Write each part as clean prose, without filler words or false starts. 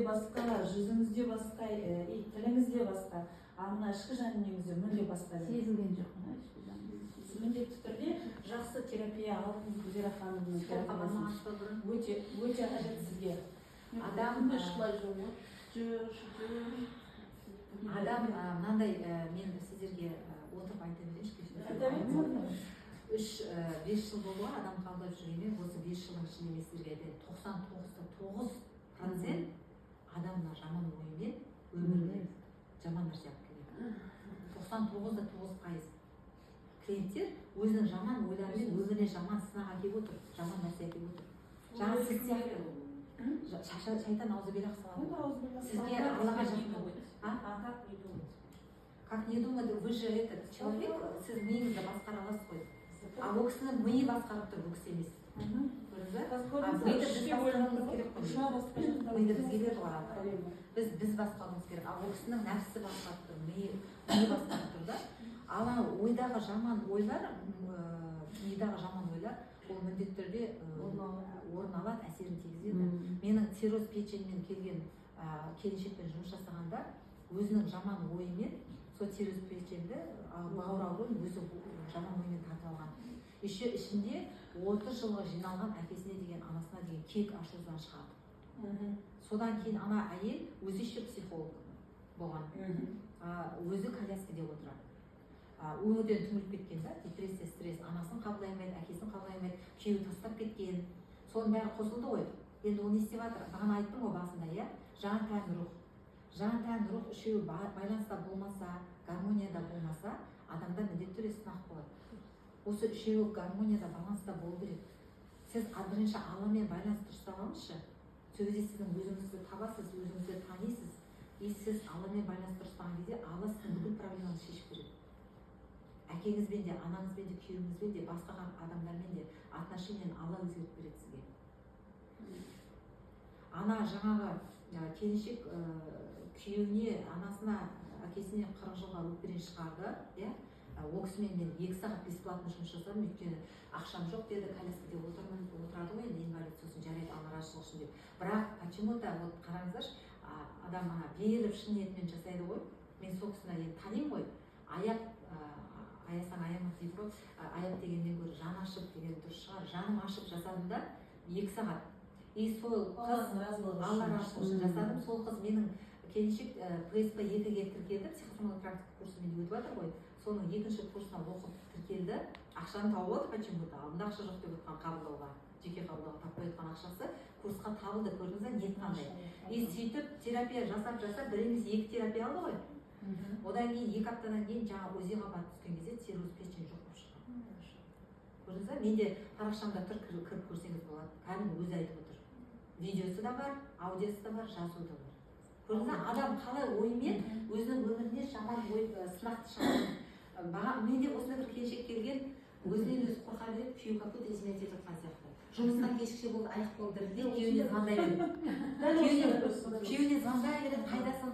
басқа, жүзіңізде басқа, тіліңізде басқа, ал мына ішкі жан дүниеңізде мүлде басқа. Сезілген жоқ мына ішкі жан. Міндетті түрде жақсы терапия алыңыз, Гүлзира ханымның терапиясы өте қажет сізге. Адам мынандай, мен сіздерге отырып айта берейінші. 3-5 жыл болды ғой адам қабылдап жүргенде, осы 5 жылдың ішінде мен сіздерге айтайын, 99.9% адамдар жаман ойымен өміріне жаман нәрсе алып келеді. 99.9% клиенттер өзінің жаман ойларымен өміріне жаман сынақ әкеліп отыр, жаман нәрсе әкеліп отыр. Жаңа сіз сияқты шайтан аузы белақ салады. Сізге Аллаға жақын. Как не думать, вы же этот человек, сіз миыңызды басқара аласыз ғой. А ол кісінің миы басқарып тұр, бұл кісі емес. Біз басқаруымыз керек, ал ол кісінің нәпсі басқарып тұр, миы басқарып тұр да. Ал ойдағы жаман ойлар, ол міндетті түрде орын алады, әсерін тигізеді. Менің цирроз печеньмен келген келіншекпен жұмыс жасағанда, өзінің жаман ойымен сол цирроз печеньді бауыр ауруын өзі жаман оймен тартып алған. Ішінде 30 жылғы жиналған әкесіне деген, анасына деген кек ашудан шығарды. Содан кейін ана әйел өзі ще психолог болған. Өзі коляскада отырады. Өмірден түңіліп кеткен да, депрессия, стресс, анасын қабылдай алмайды, әкесін қабылдай алмайды, күйеуі тастап кеткен. Соның бәрі қосылды ғой. Енді оны не істеп жатыр? Бағана айттым ғой басында, иә? Жан тән рух. Жан тән рух үшеуі байланыста болмаса, гармонияда болмаса, адамда міндетті түрде сынақ болады. Осы үшеуі гармонияда, баланста болу керек. Сіз бірінші Алламен байланысты ұстап алыңызшы. Сол кезде сіздің өзіңізді табасыз, өзіңізді танисыз. Сіз Алламен байланысты ұстаған кезде Алла сіздің бүкіл проблемаңызды шешіп береді. Әкеңізбен де, анаңызбен де, күйеуіңізбен де, басқа адамдармен де отношенияны Алла өзгертіп береді сізге. Ана жаңағы келіншек күйеуіне, анасына, әкесіне 40 жылға өкпеден шығарды, ол кісімен мен 2 сағат бесплатно жұмыс жасадым, өйткені ақшам жоқ деді, коляскада отырады ғой, енді инвалид, сосын жарайды, Алла разышылық үшін деп. Бірақ почему-то вот қараңыздаршы, адам беріліп шын ниетімен жасайды ғой. Мен сол кісіні енді танимын ғой. Аясаң аямақ дейді ғой. Аяп дегеннен гөрі жан ашып деген дұрыс шығар. Жаным ашып жасадым да 2 сағат. Сол қыз Алла разышылық үшін жасадым. Сол қыз менің келіншек ПСП 2-ге тіркелді, психосоматикалық практика курсымен өтіп жатыр ғой. Соның 2-ші курсына оқып тіркелді. Ақшаны тауып алды почему-то. Алдында ақша жоқ деп отқан қабылдауға, жеке қабылдауға таппай отқан ақшасы курсқа табылды. Көрдіңіз бе, ниет қандай. Сөйтіп терапия жасап бір емес 2 терапия алды ғой. Одан кейін 2 аптадан кейін жаңа ОЗИ-ға барып түскен кезде цирроз печень жоқ болып шыққан. Көрдіңіз бе? Менде парақшамда тұр, кіріп көрсеңіз болады. Кәдімгі өзі айтып отыр. Видеосы да бар, аудиосы да бар, жазуы да бар. Көрдіңіз бе? Адам қалай оймен өзінің өміріне жаман ой сынақты шығарады. Менде осындай бір келіншек келген, өзінен өзі қорқа береді, күйеуі как будто изменять етіп жатқан сияқты. Жұмыстан кешікше болды, аяқ қолы дірілдеп, күйеуіне звондай береді. Күйеуіне звондай береді, қайдасың,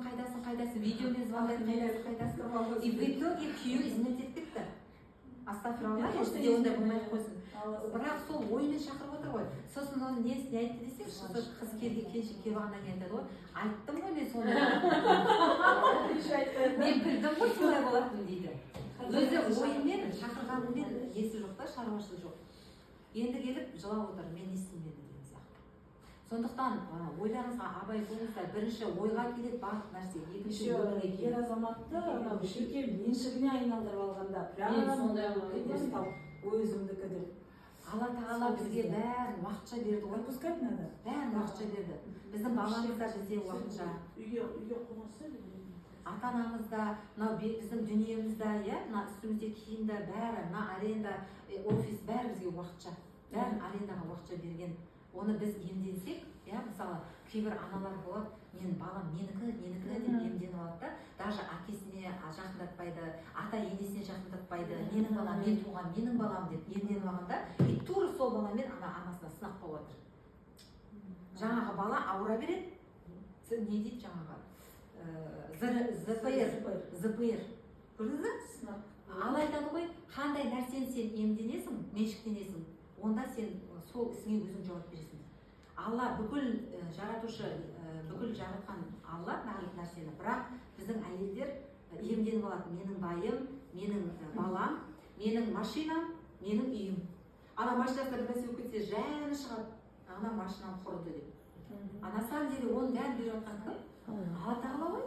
видеомен звондайды, қайдасың. И в итоге күйеуі изменять етіп кетті. Астағфиралла, ешқандай ондай болмай қойсын. Бірақ сол оймен шақырып отыр ғой. Сосын оны не айтты десеңші, қыз келіншек келіп алғаннан кейін айтады ғой, айттым ғой мен сондай. Мен білдім ғой солай болатынын дейді. Өзі ойымен шақырғанымен есі жоқ та, шаруашылығы жоқ. Енді келіп жылап отыр, мен естімедім деген сияқты. Сондықтан ойларыңызға абай болыңыздар. Бірінші ойға келеді барлық нәрсе, екінші өмірге келеді. Ер азаматты жеке меншігіне айналдырып алғанда, прямо өзімдікі деп. Алла тағала бізге бәрін уақытша берді ғой. Отпускать надо? Бәрін уақытша берді. Біздің баламыз да бізде уақытша. Үйге қонасы? Ата-анамызда, біздің дүниемізда, үстімізде киім да, бәрі, аренда, офис, бәрі бізге уақытша. Бәрін арендаға уақытша берген. Оны біз емденсек, мысалы, кейбір аналар болады, мен балам менікі деп емденіп алады да, даже әкесіне жақындатпайды, ата-енесіне жақындатпайды, менің балам, мен туған менің балам деп емденіп алғанда, и тура сол баламен анасына сынақ болып жатыр. Жаңағы бала ауыра береді, не дейді жаңағы? ЗПР. Көрдіңіз бе? Ал айтады ғой, қандай нәрсені сен емденесің, меншіктенесің, онда сен сол ісіңе өзің жауап бересің. алла бүкіл жаратушы, бүкіл жаратқан алла барлық нәрсені, бірақ біздің әйелдер иемденіп алады. Менің байым, менің балам, менің машинам, менің үйім. Ана машинасында бір нәрсе болып кетсе жаны шығады, ана машинам құрыды деп. А на самом деле оның бәрін беріп жатқан кім? Алла тағала ғой.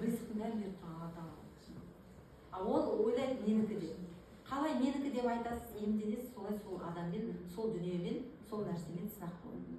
Ризықтың бәрін беріп тұрған Алла тағала. А ол ойлайды менікі деп. Қалай менікі деп айтасыз, иемденесіз, солай сол адаммен, сол дүниемен, сол нәрсемен сынақ болады.